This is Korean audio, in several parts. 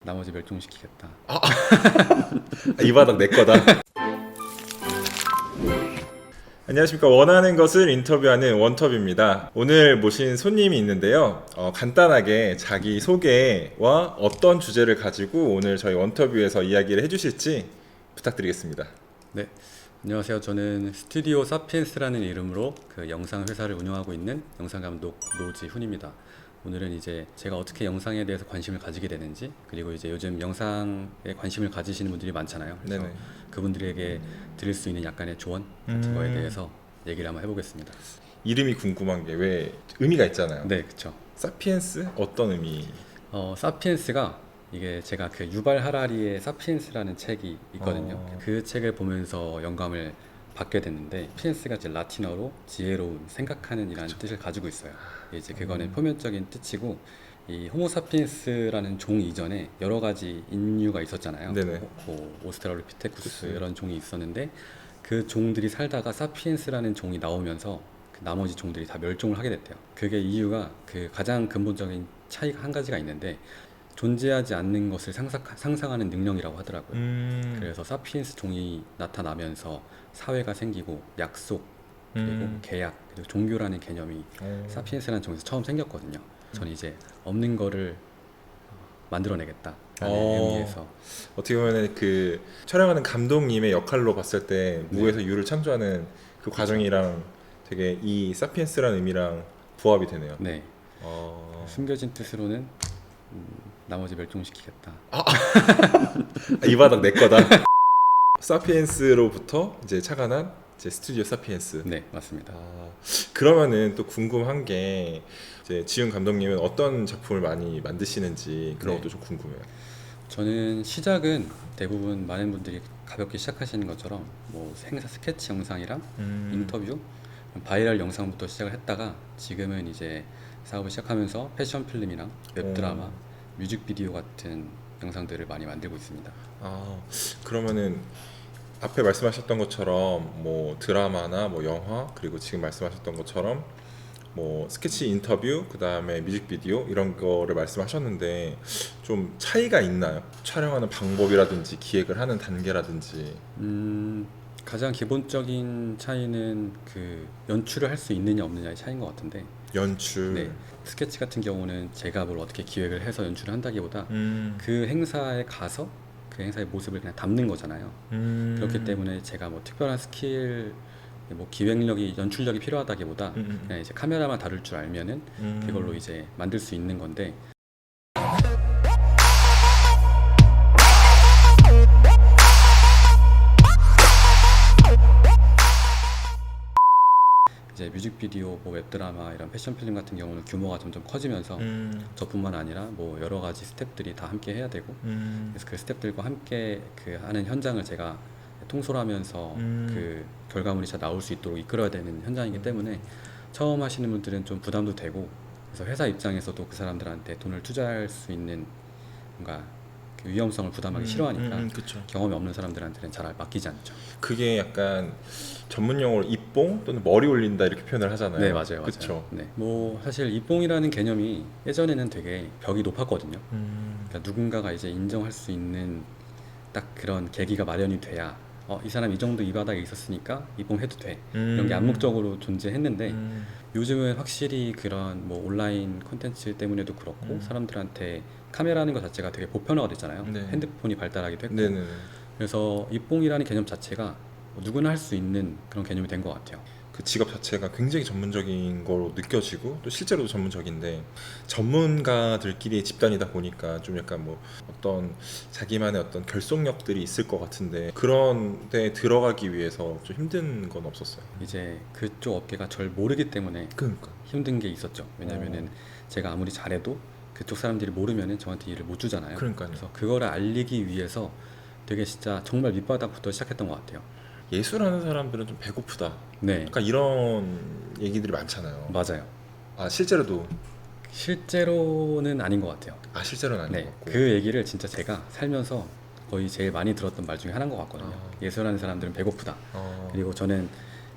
나머지 멸종시키겠다. 이 바닥 내 거다. 안녕하십니까. 원하는 것을 인터뷰하는 원톱입니다. 오늘 모신 손님이 있는데요. 간단하게 자기 소개와 어떤 주제를 가지고 오늘 저희 원터뷰에서 이야기를 해주실지 부탁드리겠습니다. 네, 안녕하세요. 저는 스튜디오 사피엔스라는 이름으로 그 영상 회사를 운영하고 있는 영상감독 노지훈입니다. 오늘은 이제 제가 어떻게 영상에 대해서 관심을 가지게 되는지, 그리고 이제 요즘 영상에 관심을 가지시는 분들이 많잖아요. 그래서 네네. 그분들에게 드릴 수 있는 약간의 조언 같은 거에 대해서 얘기를 한번 해보겠습니다. 이름이 궁금한 게 왜 의미가 있잖아요. 네, 그렇죠. 사피엔스? 어떤 의미? 사피엔스가 이게 제가 그 유발 하라리의 사피엔스라는 책이 있거든요. 그 책을 보면서 영감을 받게 됐는데, 사피엔스가 이제 라틴어로 지혜로운, 생각하는 이라는 뜻을 가지고 있어요. 이제 그거는 표면적인 뜻이고, 이 호모사피엔스라는 종 이전에 여러 가지 인류가 있었잖아요. 네네. 뭐 오스트랄로피테쿠스 이런 종이 있었는데, 그 종들이 살다가 사피엔스라는 종이 나오면서 그 나머지 종들이 다 멸종을 하게 됐대요. 그게 이유가 그 가장 근본적인 차이가 한 가지가 있는데, 존재하지 않는 것을 상상하는 능력이라고 하더라고요. 그래서 사피엔스 종이 나타나면서 사회가 생기고 약속, 그리고 계약, 그리고 종교라는 개념이 사피엔스라는 종에서 처음 생겼거든요. 저는 이제 없는 거를 만들어내겠다라는 의미에서. 어떻게 보면 그 촬영하는 감독님의 역할로 봤을 때 무에서 유를 창조하는 그 과정이랑 되게 이 사피엔스라는 의미랑 부합이 되네요. 네. 숨겨진 뜻으로는 나머지 멸종시키겠다. 이 바닥 내 거다. 사피엔스로부터 이제 착안한 이제 스튜디오 사피엔스. 네, 맞습니다. 그러면은 또 궁금한 게 이제 지훈 감독님은 어떤 작품을 많이 만드시는지 그런 네. 것도 좀 궁금해요. 저는 시작은 대부분 많은 분들이 가볍게 시작하시는 것처럼 뭐 행사 스케치 영상이랑 인터뷰, 바이럴 영상부터 시작을 했다가 지금은 이제 사업을 시작하면서 패션 필름이랑 웹드라마, 뮤직비디오 같은 영상들을 많이 만들고 있습니다. 그러면은 앞에 말씀하셨던 것처럼 뭐 드라마나 뭐 영화, 그리고 지금 말씀하셨던 것처럼 뭐 스케치 인터뷰, 그 다음에 뮤직비디오 이런 거를 말씀하셨는데 좀 차이가 있나요? 촬영하는 방법이라든지 기획을 하는 단계라든지. 가장 기본적인 차이는 그 연출을 할 수 있느냐 없느냐의 차이인 것 같은데, 연출. 네, 스케치 같은 경우는 제가 뭘 어떻게 기획을 해서 연출을 한다기보다 그 행사에 가서 그 행사의 모습을 그냥 담는 거잖아요. 그렇기 때문에 제가 뭐 특별한 스킬, 뭐 기획력이, 연출력이 필요하다기보다 그냥 이제 카메라만 다룰 줄 알면은 그걸로 이제 만들 수 있는 건데, 이제 뮤직비디오, 뭐 웹드라마 이런 패션 필름 같은 경우는 규모가 점점 커지면서 저뿐만 아니라 뭐 여러 가지 스태프들이 다 함께 해야 되고, 그래서 그 스태프들과 함께 그 하는 현장을 제가 통솔하면서 그 결과물이 잘 나올 수 있도록 이끌어야 되는 현장이기 때문에 처음 하시는 분들은 좀 부담도 되고, 그래서 회사 입장에서도 그 사람들한테 돈을 투자할 수 있는 뭔가 그 위험성을 부담하기 싫어하니까 그쵸. 경험이 없는 사람들한테는 잘 맡기지 않죠. 그게 약간 전문 용어로 입봉 또는 머리 올린다 이렇게 표현을 하잖아요. 네, 맞아요. 그쵸. 네. 뭐 사실 입봉이라는 개념이 예전에는 되게 벽이 높았거든요. 그러니까 누군가가 이제 인정할 수 있는 딱 그런 계기가 마련이 돼야 이 사람 이 정도 이 바닥에 있었으니까 입봉해도 돼, 이런 게 암묵적으로 존재했는데, 요즘은 확실히 그런 뭐 온라인 콘텐츠 때문에도 그렇고 사람들한테 카메라라는 것 자체가 되게 보편화가 됐잖아요. 네. 핸드폰이 발달하기도 했고. 네네. 그래서 입봉이라는 개념 자체가 뭐 누구나 할 수 있는 그런 개념이 된 것 같아요. 그 직업 자체가 굉장히 전문적인 거로 느껴지고 또 실제로도 전문적인데, 전문가들끼리 집단이다 보니까 좀 약간 뭐 어떤 자기만의 어떤 결속력들이 있을 것 같은데, 그런 데 들어가기 위해서 좀 힘든 건 없었어요? 이제 그쪽 업계가 절 모르기 때문에 그러니까. 힘든 게 있었죠. 왜냐면은 제가 아무리 잘해도 그쪽 사람들이 모르면은 저한테 일을 못 주잖아요. 그러니까요. 그래서 그거를 알리기 위해서 되게 진짜 정말 밑바닥부터 시작했던 것 같아요. 예술하는 사람들은 좀 배고프다, 네, 약간 이런 얘기들이 많잖아요. 맞아요. 실제로도. 실제로는 아닌 것 같아요. 실제로는 아닌 것 네, 같고. 그 얘기를 진짜 제가 살면서 거의 제일 많이 들었던 말 중에 하나인 것 같거든요. 예술하는 사람들은 배고프다. 그리고 저는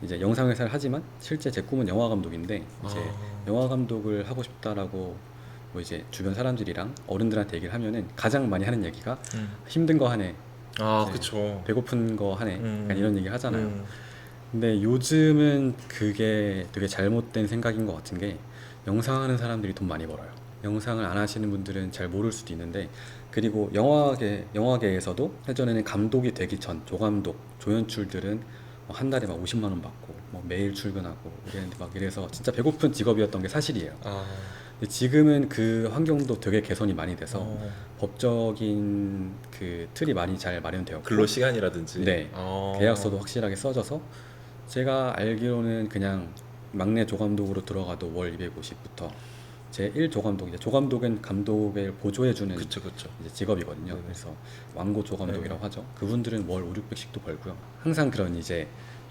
이제 영상 회사를 하지만 실제 제 꿈은 영화 감독인데, 이제 영화 감독을 하고 싶다라고 뭐 이제 주변 사람들이랑 어른들한테 얘기를 하면은 가장 많이 하는 얘기가 음. 힘든 거 하네, 아, 이제 그쵸. 배고픈 거 하네, 약간 이런 얘기 하잖아요. 음. 근데 요즘은 그게 되게 잘못된 생각인 것 같은 게 영상하는 사람들이 돈 많이 벌어요. 영상을 안 하시는 분들은 잘 모를 수도 있는데, 그리고 영화계에서도 예전에는 감독이 되기 전 조감독, 조연출들은 뭐한 달에 막 50만 원 받고 뭐 매일 출근하고 이랬는데 막 이래서 진짜 배고픈 직업이었던 게 사실이에요. 아, 근데 지금은 그 환경도 되게 개선이 많이 돼서 어. 법적인 그 틀이 많이 잘 마련되었고, 근로 시간이라든지. 네, 계약서도 확실하게 써져서 제가 알기로는 그냥 막내 조감독으로 들어가도 월 250부터 제 1 조감독, 이제 조감독은 감독을 보조해주는 그쵸, 그쵸. 이제 직업이거든요. 네네. 그래서 완고 조감독이라고 네네. 하죠. 그분들은 월 5, 600씩도 벌고요. 항상 그런 이제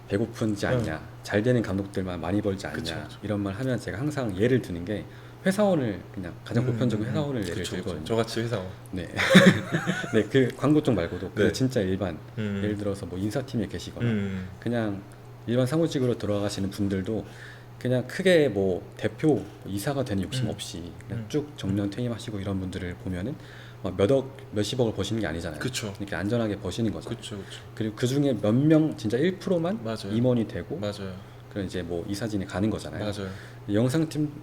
배고픈지 네. 않냐, 잘 되는 감독들만 많이 벌지 않냐, 그쵸, 그쵸. 이런 말 하면 제가 항상 예를 드는 게 회사원을, 그냥 가장 보편적인 회사원을 예를 그쵸, 그쵸. 들거든요. 저같이 회사원. 네. 네, 그 광고 쪽 말고도 그냥 네. 진짜 일반, 음. 예를 들어서 뭐 인사팀에 계시거나 음. 그냥 일반 사무직으로 들어가시는 분들도 그냥 크게 뭐 대표 이사가 되는 욕심 음. 없이 그냥 음. 쭉 정년 퇴임하시고 이런 분들을 보면은 막 몇억 몇십억을 버시는 게 아니잖아요. 그쵸. 이렇게 안전하게 버시는 거죠. 그쵸, 그쵸. 그리고 그 중에 몇 명 진짜 1%만 맞아요. 임원이 되고 맞아요. 그런 이제 뭐 이사진에 가는 거잖아요. 맞아요.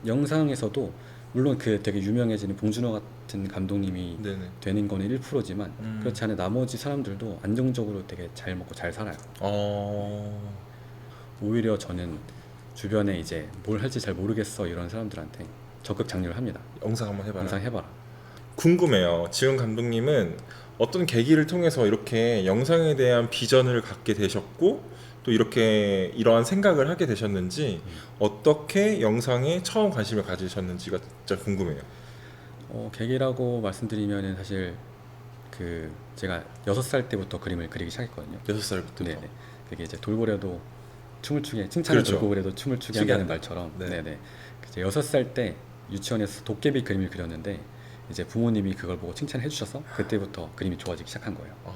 영상에서도 물론 그 되게 유명해지는 봉준호 같은 감독님이 네네. 되는 거는 1%지만 음. 그렇지 않은 나머지 사람들도 안정적으로 되게 잘 먹고 잘 살아요. 어. 오히려 저는 주변에 이제 뭘 할지 잘 모르겠어 이런 사람들한테 적극 장려를 합니다. 영상 한번 해봐라. 영상 해봐라. 궁금해요. 지금 감독님은 어떤 계기를 통해서 이렇게 영상에 대한 비전을 갖게 되셨고 또 이렇게 이러한 생각을 하게 되셨는지 어떻게 영상에 처음 관심을 가지셨는지가 진짜 궁금해요. 계기라고 말씀드리면은 사실 그 제가 6살 때부터 그림을 그리기 시작했거든요. 6살부터. 네네. 그게 이제 돌고래도 춤을 추게, 칭찬을 그렇죠. 돌고래도 춤을 추게 추게 한다는 한다. 말처럼. 네. 네네. 이제 6살 때 유치원에서 도깨비 그림을 그렸는데 이제 부모님이 그걸 보고 칭찬해 주셔서 그때부터 그림이 좋아지기 시작한 거예요. 아.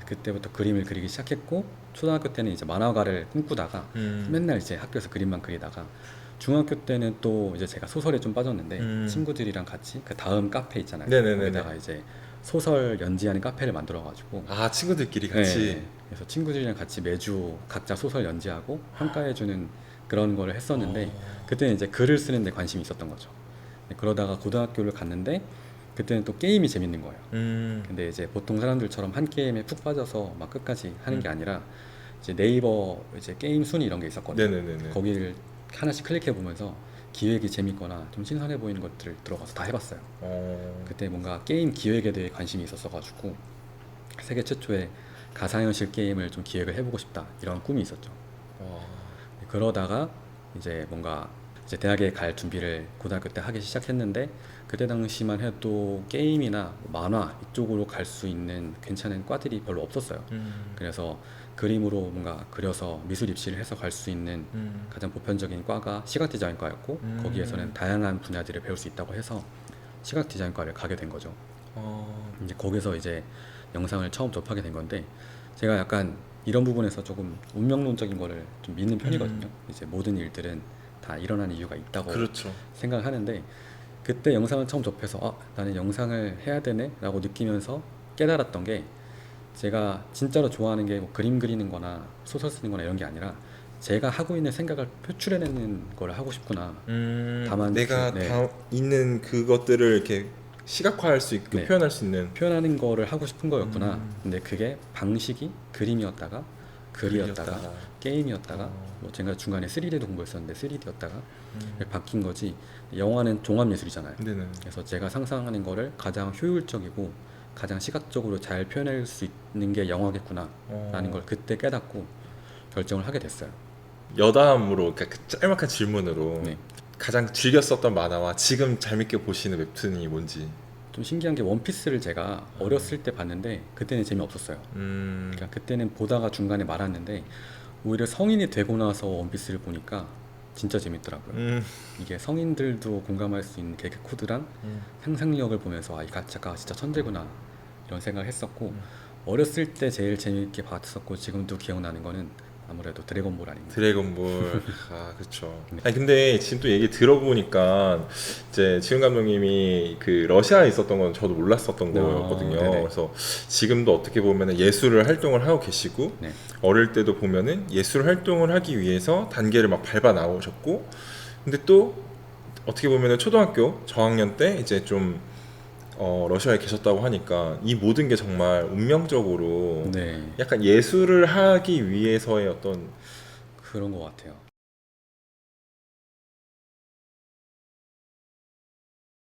그때부터 그림을 그리기 시작했고, 초등학교 때는 이제 만화가를 꿈꾸다가 맨날 이제 학교에서 그림만 그리다가, 중학교 때는 또 이제 제가 소설에 좀 빠졌는데 친구들이랑 같이 그 다음 카페 있잖아요. 네네네네. 거기다가 이제 소설 연지하는 카페를 만들어 가지고, 아, 친구들끼리 같이. 네, 그래서 친구들이랑 같이 매주 각자 소설 연지하고 평가해주는 그런 거를 했었는데, 그때는 이제 글을 쓰는 데 관심이 있었던 거죠. 그러다가 고등학교를 갔는데 그때는 또 게임이 재밌는 거예요. 근데 이제 보통 사람들처럼 한 게임에 푹 빠져서 막 끝까지 하는 게 아니라 이제 네이버 이제 게임 순위 이런 게 있었거든요. 네네네네. 거기를 하나씩 클릭해 보면서 기획이 재밌거나 좀 신선해 보이는 것들을 들어가서 다 해봤어요. 그때 뭔가 게임 기획에 대해 관심이 있었어가지고 세계 최초의 가상현실 게임을 좀 기획을 해보고 싶다 이런 꿈이 있었죠. 와. 그러다가 이제 뭔가 이제 대학에 갈 준비를 고등학교 때 하기 시작했는데, 그때 당시만 해도 게임이나 만화 이쪽으로 갈 수 있는 괜찮은 과들이 별로 없었어요. 그래서 그림으로 뭔가 그려서 미술 입시를 해서 갈 수 있는 가장 보편적인 과가 시각 디자인과였고, 거기에서는 다양한 분야들을 배울 수 있다고 해서 시각 디자인과를 가게 된 거죠. 이제 거기서 이제 영상을 처음 접하게 된 건데, 제가 약간 이런 부분에서 조금 운명론적인 거를 좀 믿는 편이거든요. 이제 모든 일들은 다 일어나는 이유가 있다고 그렇죠. 생각을 하는데, 그때 영상을 처음 접해서 나는 영상을 해야 되네 라고 느끼면서 깨달았던 게, 제가 진짜로 좋아하는 게 뭐 그림 그리는 거나 소설 쓰는 거나 이런 게 아니라 제가 하고 있는 생각을 표출해내는 걸 하고 싶구나. 다만 내가 네. 다 있는 그것들을 이렇게 시각화할 수 있고 네. 표현할 수 있는. 표현하는 거를 하고 싶은 거였구나. 근데 그게 방식이 그림이었다가 글이었다가 게임이었다가 뭐 제가 중간에 3D도 공부했었는데 3D였다가 바뀐 거지. 영화는 종합예술이잖아요. 네네. 그래서 제가 상상하는 거를 가장 효율적이고 가장 시각적으로 잘 표현할 수 있는 게 영화겠구나 라는 걸 그때 깨닫고 결정을 하게 됐어요. 여담으로, 그러니까 그 짤막한 질문으로 네. 가장 즐겼었던 만화와 지금 재밌게 보시는 웹툰이 뭔지. 좀 신기한 게 원피스를 제가 어렸을 때 봤는데 그때는 재미없었어요. 음. 그러니까 그때는 보다가 중간에 말았는데, 오히려 성인이 되고 나서 원피스를 보니까 진짜 재밌더라고요. 이게 성인들도 공감할 수 있는 개그 코드랑 상상력을 보면서 이 작가가 진짜 천재구나 이런 생각을 했었고, 어렸을 때 제일 재밌게 봤었고 지금도 기억나는 거는 아무래도 드래곤볼 아닙니까? 드래곤볼. 아, 그렇죠. 네. 아니 근데 지금 또 얘기 들어보니까 이제 지훈 감독님이 그 러시아에 있었던 건 저도 몰랐었던 거였거든요. 네네. 그래서 지금도 어떻게 보면은 예술 활동을 하고 계시고 네. 어릴 때도 보면은 예술 활동을 하기 위해서 단계를 막 밟아 나오셨고, 근데 또 어떻게 보면은 초등학교 저학년 때 이제 좀 러시아에 계셨다고 하니까 이 모든 게 정말 운명적으로 네. 약간 예술을 하기 위해서의 어떤 그런 것 같아요.